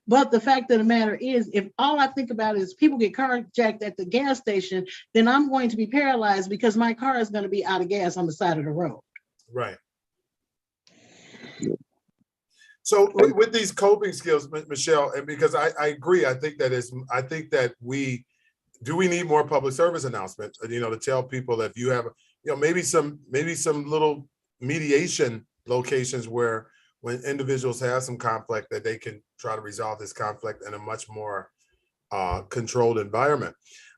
But the fact of the matter is, if all I think about is people get carjacked at the gas station, then I'm going to be paralyzed because my car is going to be out of gas on the side of the road. Right. So with these coping skills, Michelle, and because I agree, I think that we need more public service announcements, to tell people that if you have, maybe some little mediation locations where when individuals have some conflict, that they can try to resolve this conflict in a much more controlled environment.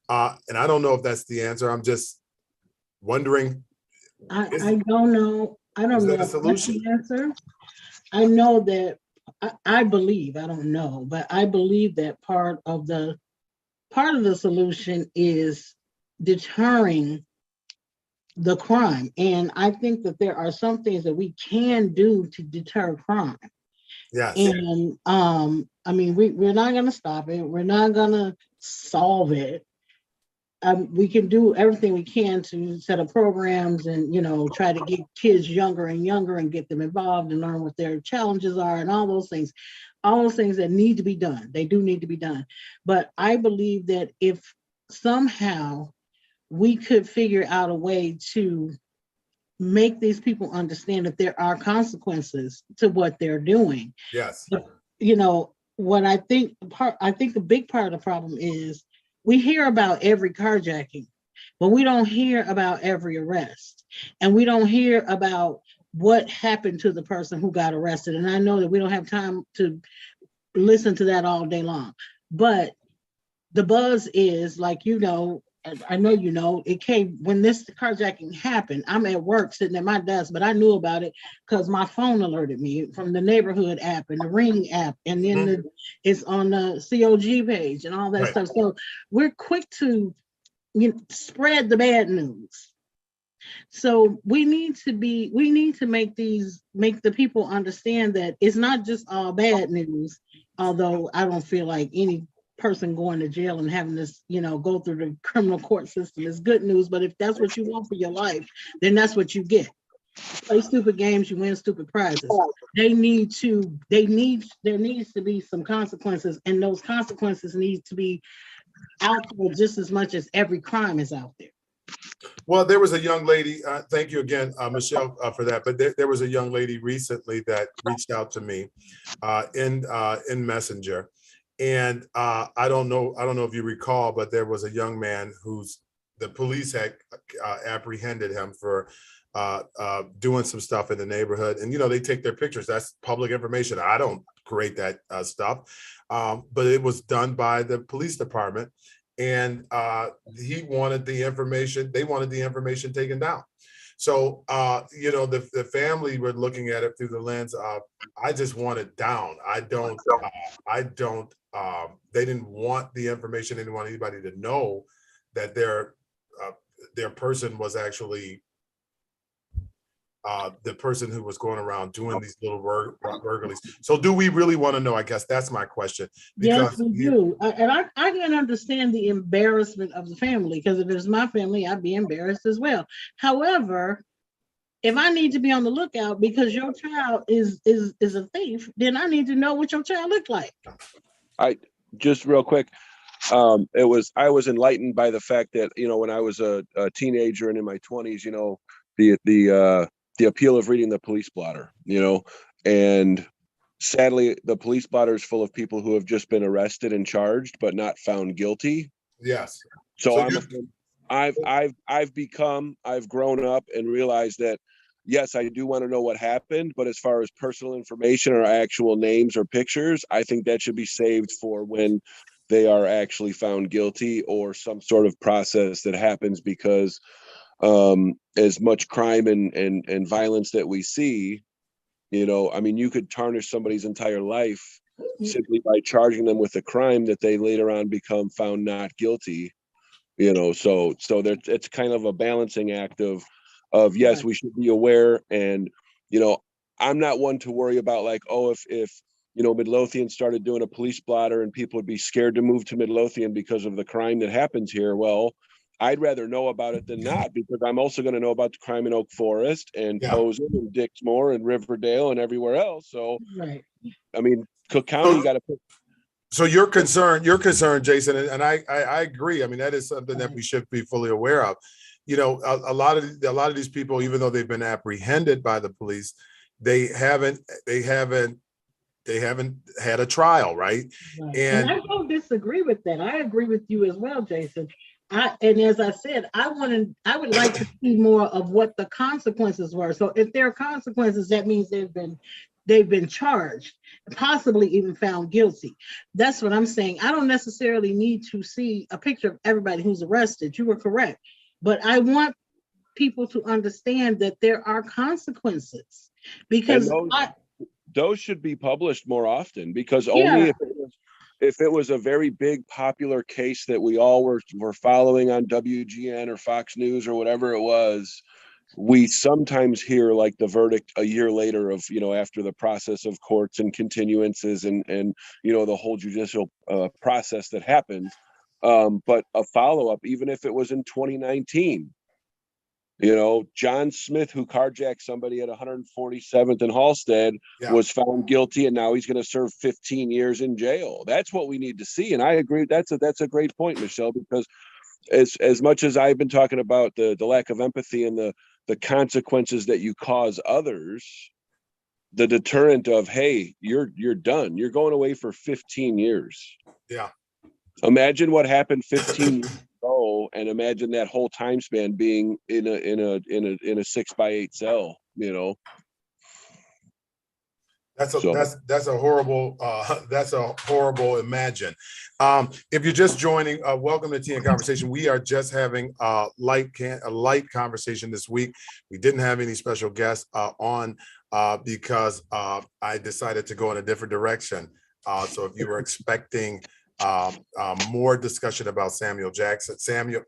And I don't know if that's the answer. I'm just wondering, I don't know. I is don't that know a if that's solution? the answer. I know that I believe, I don't know, but I believe that part of the solution is deterring the crime. And I think that there are some things that we can do to deter crime. Yes. And I mean, we're not going to stop it. We're not going to solve it. We can do everything we can to set up programs and, you know, try to get kids younger and younger and get them involved and learn what their challenges are and all those things that need to be done. They do need to be done. But I believe that if somehow we could figure out a way to make these people understand that there are consequences to what they're doing. Yes. You know, what I think a big part of the problem is we hear about every carjacking, but we don't hear about every arrest. And we don't hear about what happened to the person who got arrested. And I know that we don't have time to listen to that all day long. But the buzz is, like, you know, I know you know, it came when this carjacking happened. I'm at work sitting at my desk, but I knew about it because my phone alerted me from the neighborhood app and the Ring app, and then it's on the COG page and all that stuff. So we're quick to spread the bad news. So we need to make the people understand that it's not just all bad news, although I don't feel like any person going to jail and having this, you know, go through the criminal court system is good news. But if that's what you want for your life, then that's what you get. Play stupid games, you win stupid prizes. There needs to be some consequences, and those consequences need to be out there just as much as every crime is out there. Well, there was a young lady, thank you again, Michelle, for that. But there was a young lady recently that reached out to me in Messenger. And I don't know if you recall, but there was a young man the police had apprehended him for doing some stuff in the neighborhood. And, you know, they take their pictures. That's public information. I don't create that stuff. But it was done by the police department. And he wanted the information. They wanted the information taken down. So, you know, the family were looking at it through the lens of, I just want it down. They didn't want the information. They didn't want anybody to know that their person was actually the person who was going around doing these little burglaries. So do we really want to know? I guess that's my question. Yes, we do. And I can understand the embarrassment of the family, because if it was my family, I'd be embarrassed as well. However, if I need to be on the lookout because your child is a thief, then I need to know what your child looked like. I just real quick. I was enlightened by the fact that, you know, when I was a teenager and in my 20s, you know, the appeal of reading the police blotter, you know, and sadly, the police blotter is full of people who have just been arrested and charged, but not found guilty. Yes. So I've grown up and realized that, yes, I do want to know what happened, but as far as personal information or actual names or pictures, I think that should be saved for when they are actually found guilty or some sort of process that happens, because as much crime and violence that we see, you know, I mean, you could tarnish somebody's entire life simply by charging them with a crime that they later on become found not guilty, you know. So it's kind of a balancing act of yes, we should be aware. And, you know, I'm not one to worry about, like, oh, if you know, Midlothian started doing a police blotter and people would be scared to move to Midlothian because of the crime that happens here. Well, I'd rather know about it than not, because I'm also going to know about the crime in Oak Forest and Posen and Dixmoor and Riverdale and everywhere else. So, I mean, Cook County got to put. So you're concerned, Jason, and I agree. I mean, that is something that we should be fully aware of. You know, a lot of these people, even though they've been apprehended by the police, they haven't had a trial, right? And I don't disagree with that. I agree with you as well, Jason. And as I said, I would like to see more of what the consequences were. So if there are consequences, that means they've been charged, possibly even found guilty. That's what I'm saying. I don't necessarily need to see a picture of everybody who's arrested. You were correct. But I want people to understand that there are consequences. And Because those should be published more often, because only yeah, if it was a very big popular case that we all were following on WGN or Fox News or whatever it was, we sometimes hear like the verdict a year later of, after the process of courts and continuances and the whole judicial process that happened. But a follow-up, even if it was in 2019, John Smith, who carjacked somebody at 147th and Halstead, was found guilty, and now he's going to serve 15 years in jail. That's what we need to see. And I agree. That's a great point, Michelle, because as much as I've been talking about the lack of empathy and the consequences that you cause others, the deterrent of, hey, you're done. You're going away for 15 years. Yeah. Imagine what happened 15 years ago, and imagine that whole time span being in a 6x8 cell. That's a horrible imagine. If you're just joining, welcome to Tea and Conversation. We are just having a light conversation this week. We didn't have any special guests on because I decided to go in a different direction. So if you were expecting more discussion about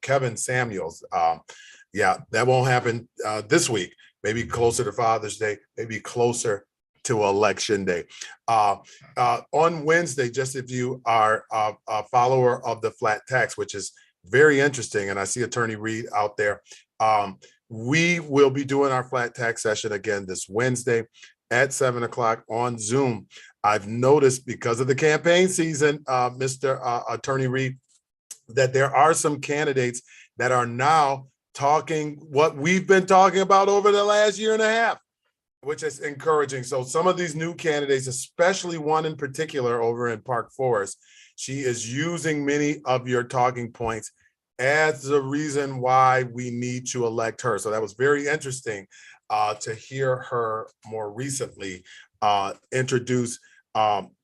Kevin Samuels, that won't happen this week. Maybe closer to Father's Day, maybe closer to Election Day. On Wednesday, just if you are a follower of the flat tax, which is very interesting, and I see Attorney Reed out there, we will be doing our flat tax session again this Wednesday at 7 o'clock on Zoom. I've noticed, because of the campaign season, Mr. Attorney Reed, that there are some candidates that are now talking what we've been talking about over the last year and a half, which is encouraging. So some of these new candidates, especially one in particular over in Park Forest, she is using many of your talking points as the reason why we need to elect her. So that was very interesting to hear her more recently introduce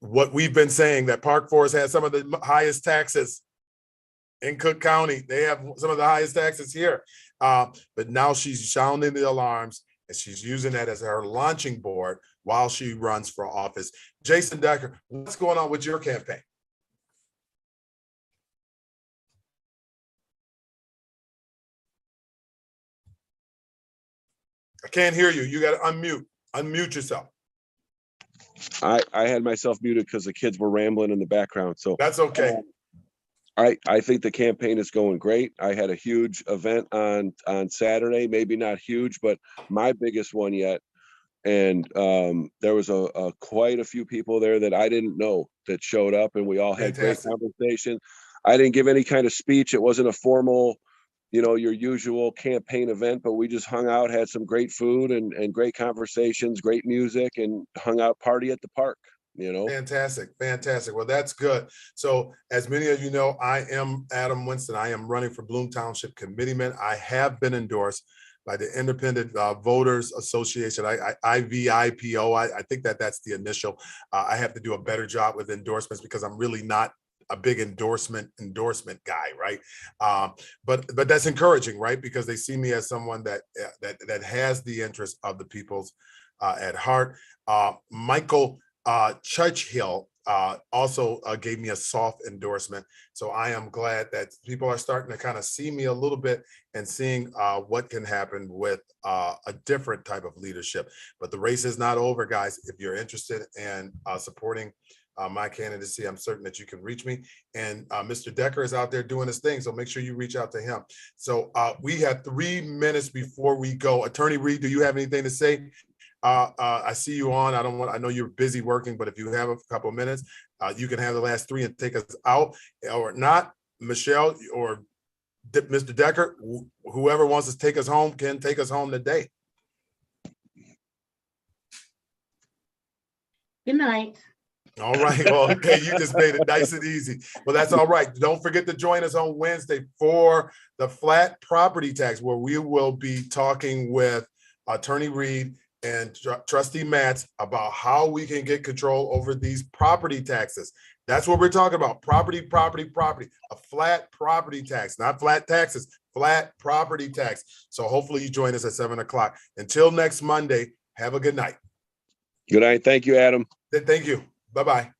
what we've been saying, that Park Forest has some of the highest taxes in Cook County. They have some of the highest taxes here. But now she's sounding the alarms, and she's using that as her launching board while she runs for office. Jason Decker, what's going on with your campaign? I can't hear you. You got to unmute yourself. I had myself muted because the kids were rambling in the background. So that's okay. I think the campaign is going great. I had a huge event on Saturday, maybe not huge, but my biggest one yet. And there was quite a few people there that I didn't know that showed up, and we all had great conversation. I didn't give any kind of speech. It wasn't a formal, your usual campaign event, but we just hung out, had some great food and great conversations, great music, and hung out, party at the park. Fantastic. Well, that's good. So as many of you know, I am Adam Winston. I am running for Bloom Township Committeeman. I have been endorsed by the Independent Voters Association, IVIPO. I think that's the initial. I have to do a better job with endorsements because I'm really not a big endorsement guy, right? But that's encouraging, right? Because they see me as someone that has the interest of the people's at heart. Michael Churchill also gave me a soft endorsement. So I am glad that people are starting to kind of see me a little bit and seeing what can happen with a different type of leadership. But the race is not over, guys. If you're interested in supporting my candidacy, I'm certain that you can reach me. And Mr. Decker is out there doing his thing, so make sure you reach out to him. So we have 3 minutes before we go. Attorney Reed, do you have anything to say? I see you on. I know you're busy working, but if you have a couple of minutes, you can have the last 3 and take us out, or not. Michelle or Mr. Decker, whoever wants to take us home can take us home today. Good night. All right. Well, okay, you just made it nice and easy. Well, that's all right. Don't forget to join us on Wednesday for the flat property tax, where we will be talking with Attorney Reed and Trustee Matz about how we can get control over these property taxes. That's what we're talking about. Property. A flat property tax, not flat taxes, flat property tax. So hopefully you join us at 7 o'clock. Until next Monday, have a good night. Good night. Thank you, Adam. Thank you. Bye-bye.